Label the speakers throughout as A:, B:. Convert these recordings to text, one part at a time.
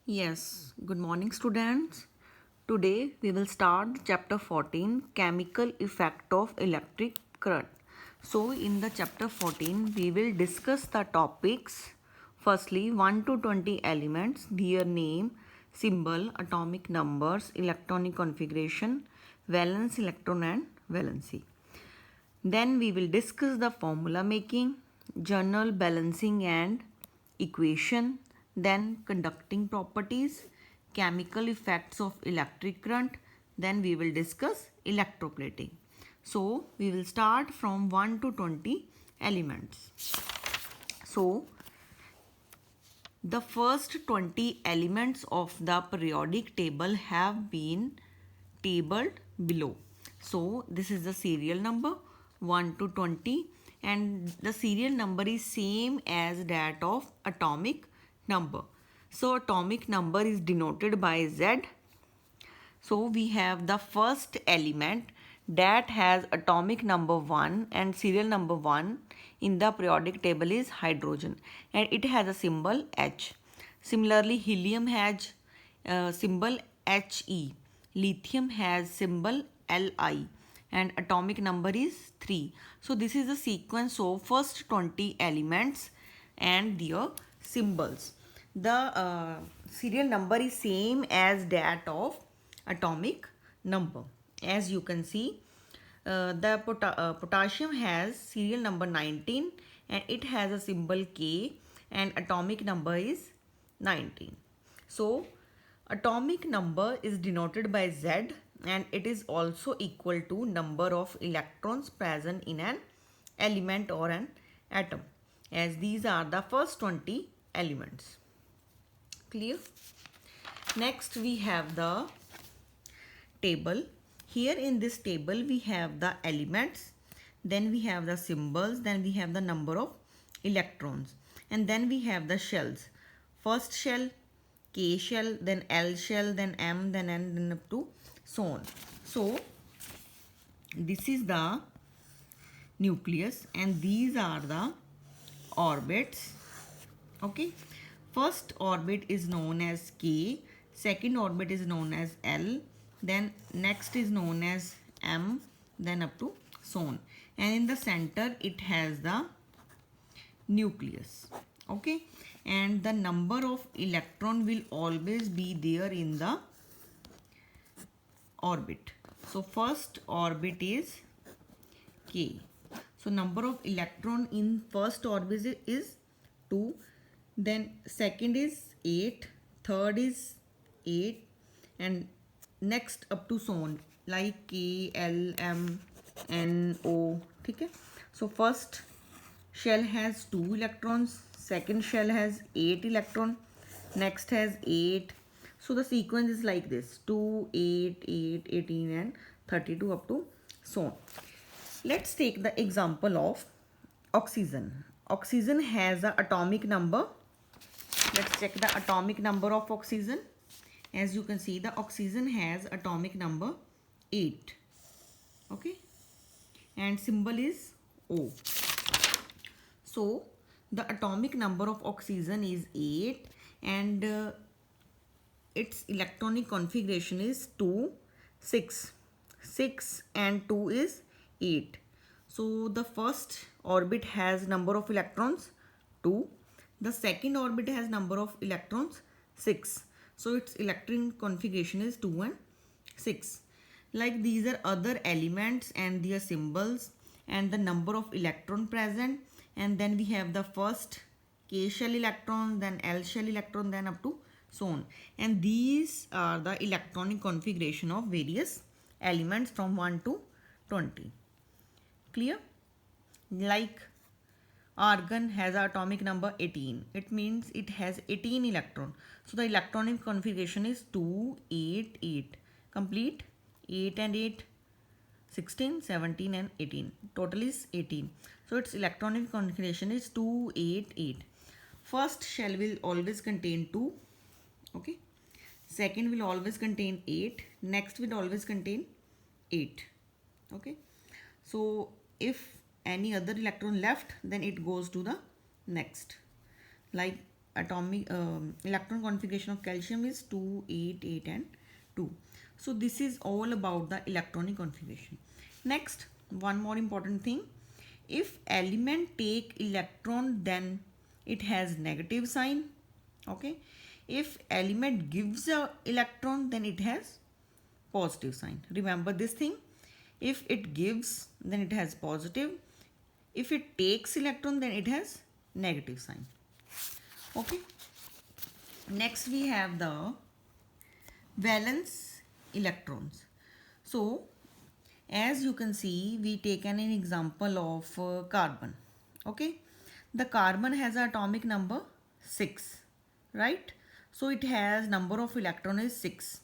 A: Yes, good morning students. Today we will start chapter 14 chemical effect of electric current. So in the chapter 14 we will discuss the topics firstly 1 to 20 elements, their name, symbol, atomic numbers, electronic configuration, valence electron and valency. Then we will discuss the formula making, journal balancing and equation, then conducting properties, chemical effects of electric current, then we will discuss electroplating. So we will start from 1 to 20 elements. So the first 20 elements of the periodic table have been tabled below. So this is the serial number 1 to 20 and the serial number is same as that of atomic number. So atomic number is denoted by Z. So we have the first element that has atomic number 1 and serial number 1 in the periodic table is hydrogen and it has a symbol H. Similarly, helium has symbol He, lithium has symbol Li and atomic number is 3. So this is the sequence of first 20 elements and their symbols. The serial number is same as that of atomic number. As you can see, the potassium has serial number 19 and it has a symbol K and atomic number is 19. So atomic number is denoted by Z and it is also equal to number of electrons present in an element or an atom, as these are the first 20 elements. Clear? Next we have the table. Here in this table we have the elements, then we have the symbols, then we have the number of electrons, and then we have the shells. First shell, K shell, then L shell, then M, then N, then up to so on. So this is the nucleus and these are the orbits. Okay, first orbit is known as K, second orbit is known as L, then next is known as M, then up to so on, and in the center it has the nucleus. Okay, and the number of electron will always be there in the orbit. So first orbit is K. So number of electron in first orbit is 2, then second is 8, third is 8 and next up to so on like K, L, M, N, O. Okay. So first shell has 2 electrons, second shell has 8 electron, next has 8. So the sequence is like this 2, 8, 8, 18 and 32 up to so on. Let's take the example of oxygen. Oxygen has an atomic number. Let's check the atomic number of oxygen. As you can see, the oxygen has atomic number 8. Okay. And symbol is O. So, the atomic number of oxygen is 8 and its electronic configuration is 2, 6. 6 and 2 is 8. So the first orbit has number of electrons 2. The second orbit has number of electrons 6. So its electronic configuration is 2 and 6. Like these are other elements and their symbols and the number of electron present, and then we have the first K shell electron, then L shell electron, then up to so on, and these are the electronic configuration of various elements from 1 to 20. Clear? Like argon has atomic number 18, it means it has 18 electron, so the electronic configuration is 2, 8, 8. Complete 8 and 8, 16, 17 and 18, total is 18. So its electronic configuration is 2, 8, 8. First shell will always contain 2. Okay, second will always contain 8, next will always contain 8. Okay, so if any other electron left, then it goes to the next. Like atomic electron configuration of calcium is 2, 8, 8 and 2. So this is all about the electronic configuration. Next, one more important thing. If element take electron, then it has negative sign. Okay. If element gives a electron, then it has positive sign. Remember this thing. If it gives, then it has positive. If it takes electron, then it has negative sign. Okay. Next we have the valence electrons. So as you can see, we taken an example of carbon. Okay. The carbon has atomic number 6, right? So it has number of electron is 6.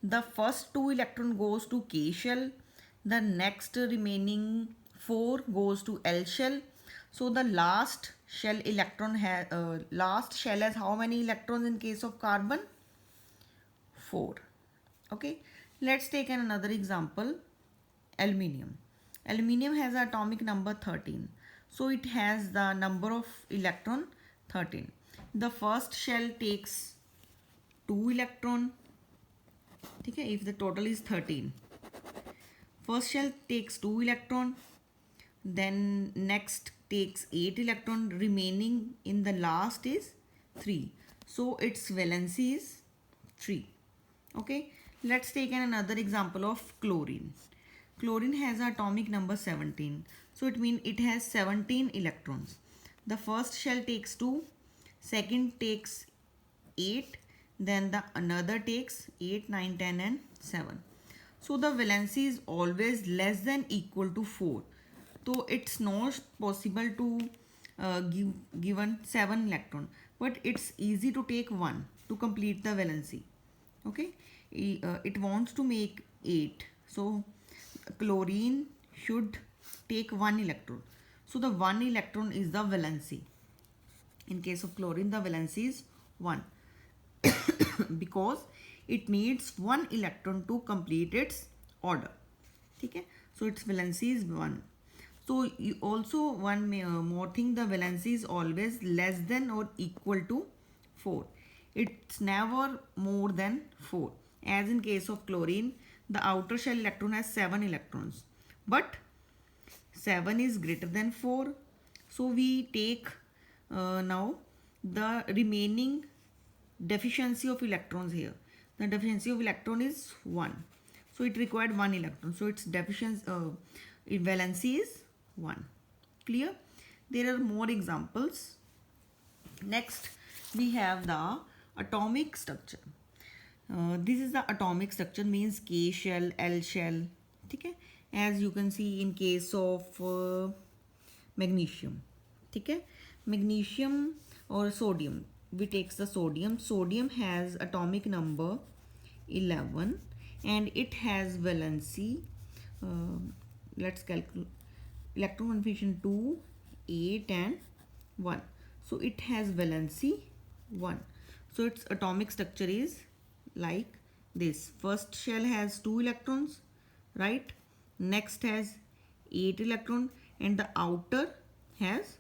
A: The first 2 electron goes to K shell. The next remaining 4 goes to L shell. So the last shell has how many electrons in case of carbon? 4. Okay. Let's take another example. Aluminium. Aluminium has atomic number 13. So it has the number of electron 13. The first shell takes 2 electron. Okay, if the total is 13. First shell takes 2 electron. Then next takes 8 electron. Remaining in the last is 3. So its valency is 3. Okay. Let's take another example of chlorine. Chlorine has atomic number 17. So it means it has 17 electrons. The first shell takes 2, second takes 8, then the another takes 8, 9, 10 and 7. So the valency is always less than equal to 4. So it's not possible to give given 7 electron, but it's easy to take 1 to complete the valency. Okay, it wants to make 8. So chlorine should take 1 electron. So the 1 electron is the valency. In case of chlorine, the valency is 1 because it needs 1 electron to complete its order. Okay, so its valency is 1. So you also one more thing, the valency is always less than or equal to 4. It's never more than 4. As in case of chlorine, the outer shell electron has 7 electrons, but 7 is greater than 4. So we take now the remaining deficiency of electrons here. The deficiency of electron is 1. So it required 1 electron. So its deficiency valency is 1. Clear? There are more examples. Next we have the atomic structure. This is the atomic structure, means K shell, L shell. Okay? As you can see in case of magnesium. Okay? Magnesium or sodium. We take the sodium. Sodium has atomic number 11 and it has valency. Let's calculate. Electron configuration 2, 8 and 1. So it has valency 1. So its atomic structure is like this. First shell has 2 electrons, right? Next has 8 electron and the outer has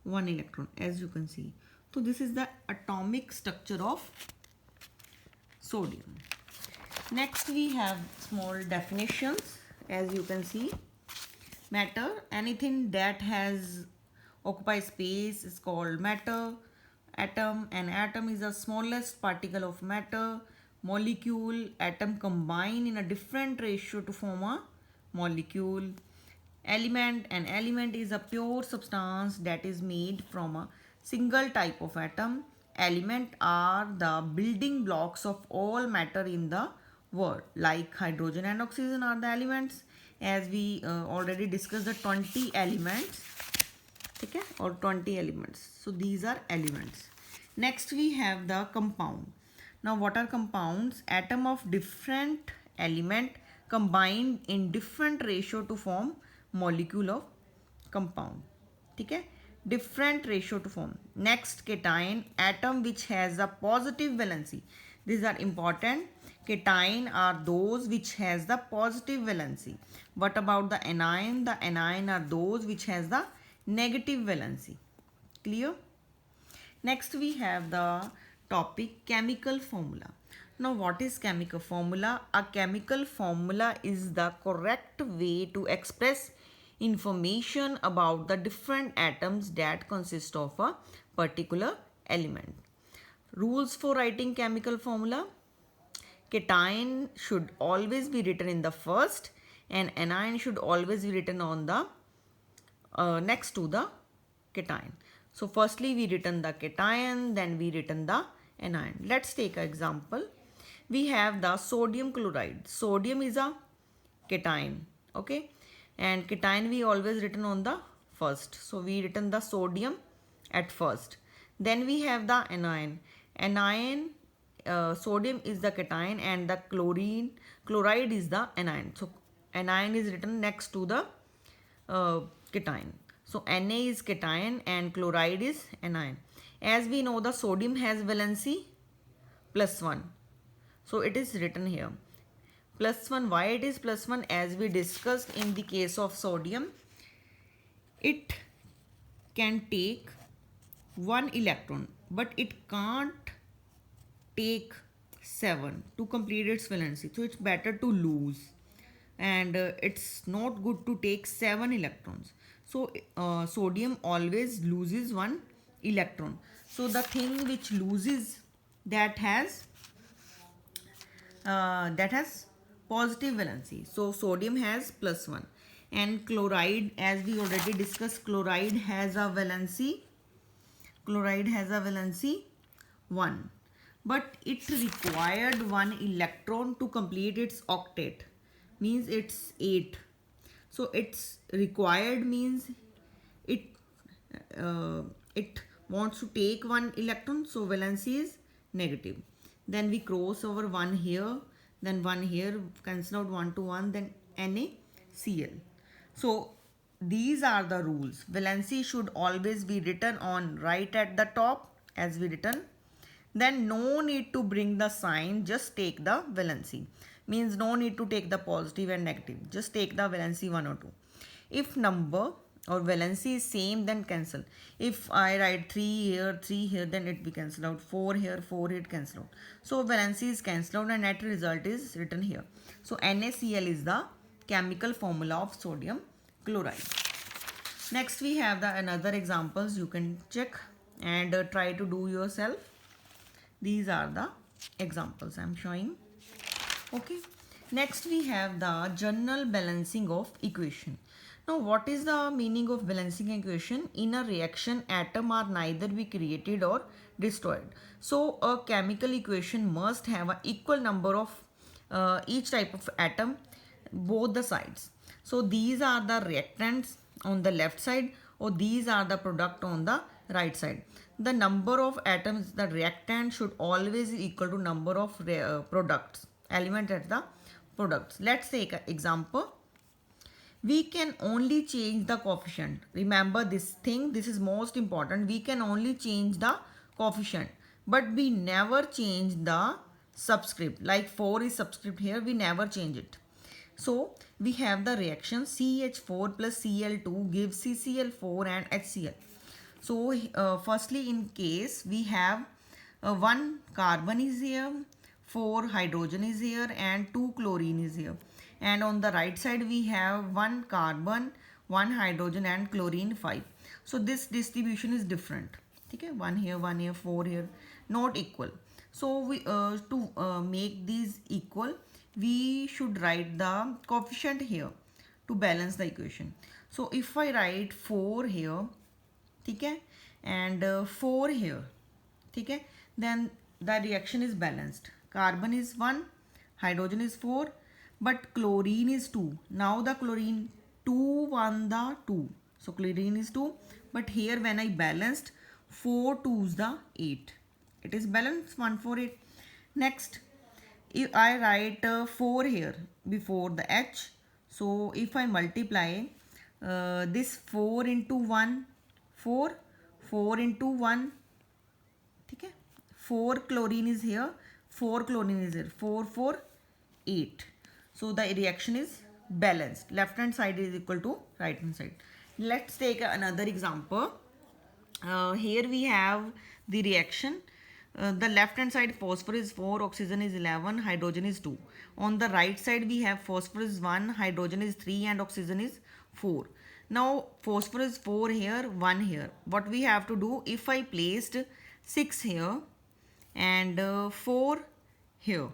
A: 1 electron, as you can see. So this is the atomic structure of sodium. Next we have small definitions. As you can see, matter, anything that has occupied space is called matter. Atom, an atom is the smallest particle of matter. Molecule, atom combine in a different ratio to form a molecule. Element, an element is a pure substance that is made from a single type of atom. Element are the building blocks of all matter in the world, like hydrogen and oxygen are the elements. As we already discussed the 20 elements, okay, or 20 elements. So these are elements. Next we have the compound. Now what are compounds? Atom of different element combined in different ratio to form molecule of compound. Okay, different ratio to form. Next, cation, atom which has a positive valency. These are important. Cation are those which has the positive valency. What about the anion? The anion are those which has the negative valency. Clear? Next we have the topic chemical formula. Now what is chemical formula? A chemical formula is the correct way to express information about the different atoms that consist of a particular element. Rules for writing chemical formula: cation should always be written in the first and anion should always be written on the next to the cation. So firstly we written the cation, then we written the anion. Let's take an example. We have the sodium chloride. Sodium is a cation, okay, and cation we always written on the first. So we written the sodium at first. Then we have the anion. Anion, sodium is the cation and the chloride is the anion. So anion is written next to the cation. So Na is cation and chloride is anion. As we know, the sodium has valency +1. So it is written here +1. Why it is +1? As we discussed in the case of sodium, it can take 1 electron, but it can't take 7 to complete its valency. So it's better to lose, and it's not good to take 7 electrons. So sodium always loses 1 electron. So the thing which loses, that has positive valency. So sodium has +1, and chloride, as we already discussed, chloride has a valency 1, but it required 1 electron to complete its octet, means it's 8. So it's required means it wants to take 1 electron, so valency is negative. Then we cross over 1 here, then 1 here, cancel out 1 to 1, then NaCl. So these are the rules. Valency should always be written on right at the top as we written. Then no need to bring the sign, just take the valency. Means no need to take the positive and negative, just take the valency 1 or 2. If number or valency is same, then cancel. If I write 3 here, then it will cancel out. 4 here, cancel out. So valency is cancelled out and net result is written here. So NaCl is the chemical formula of sodium chloride. Next we have the another examples. You can check and try to do yourself. These are the examples I am showing. Okay. Next we have the general balancing of equation. Now what is the meaning of balancing equation? In a reaction, atom are neither be created or destroyed. So a chemical equation must have an equal number of each type of atom, both the sides. So these are the reactants on the left side, or these are the product on the right side. The number of atoms, the reactant should always be equal to number of products, element at the products. Let's take an example. We can only change the coefficient. Remember this thing, this is most important. We can only change the coefficient, but we never change the subscript. Like 4 is subscript here, we never change it. So we have the reaction CH4 plus Cl2 gives CCl4 and HCl. So firstly, in case we have 1 carbon is here, 4 hydrogen is here, and 2 chlorine is here. And on the right side we have 1 carbon, 1 hydrogen and chlorine 5. So this distribution is different. Okay, 1 here, 4 here, not equal. So we to make these equal, we should write the coefficient here to balance the equation. So if I write 4 here, okay, and 4 here, okay, then the reaction is balanced. Carbon is 1, hydrogen is 4, but chlorine is 2. Now the chlorine 2 1 the 2. So chlorine is 2, but here when I balanced 4 2s the 8. It is balanced 1 4 8. Next, if I write 4 here before the H. So if I multiply this 4 into 1, 4, 4 into 1, okay, 4 chlorine is here, 4 chlorine is here, 4 4 8. So the reaction is balanced. Left hand side is equal to right hand side. Let's take another example. Here we have the reaction. The left hand side phosphorus is 4, oxygen is 11, hydrogen is 2. On the right side we have phosphorus is 1, hydrogen is 3 and oxygen is 4. Now phosphorus 4 here, 1 here. What we have to do, if I placed 6 here and 4 here,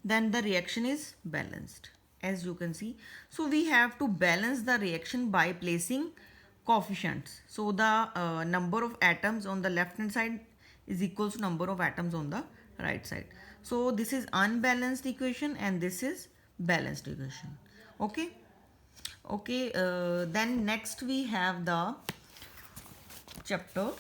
A: then the reaction is balanced, as you can see. So we have to balance the reaction by placing coefficients. So the number of atoms on the left hand side is equals to number of atoms on the right side. So this is unbalanced equation and this is balanced equation. Okay. Okay, then next we have the chapter